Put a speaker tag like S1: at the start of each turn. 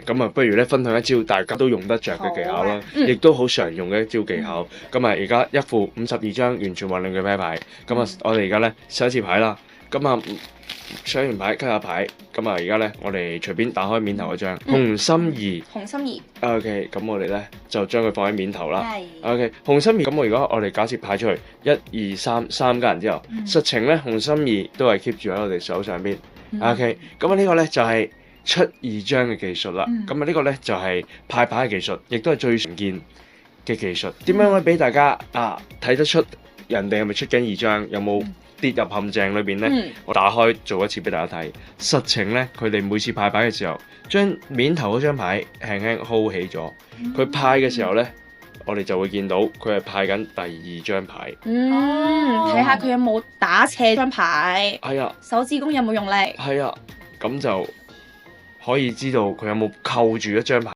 S1: 咁啊，不如咧分享一招大家都用得着嘅技巧啦，亦都好常用嘅一招技巧。咁啊，而家一副52張完全混亂嘅啤牌，咁啊，我哋而家咧上一次牌啦，咁啊上完牌，吸下牌，咁啊而家咧我哋隨便打開面頭嗰張紅心兒。
S2: 紅心兒。
S1: OK，咁我哋咧就將佢放喺面頭啦。
S2: 係。
S1: OK，紅心兒咁我如果我哋假設派出去1、2、3三家人之後，實情咧紅心兒都係 keep 住喺我哋手上邊。OK，咁啊呢個咧就係出2張嘅技術啦。咁啊呢個咧就係派牌嘅技術，亦都係最常見嘅技術。點樣可以俾大家睇得出人哋係咪出緊2張，有冇跌入陷阱裏邊咧？我打開做一次俾大家睇。實情咧，佢哋每次派牌嘅時候，將面頭嗰張牌輕輕 hold 起咗。佢派嘅時候咧，我哋就會見到佢係派緊第2張牌。
S2: 睇下佢有冇打斜張牌。
S1: 係啊。
S2: 手指公有冇用力？
S1: 係啊，咁就可以知道佢有冇扣住一張牌。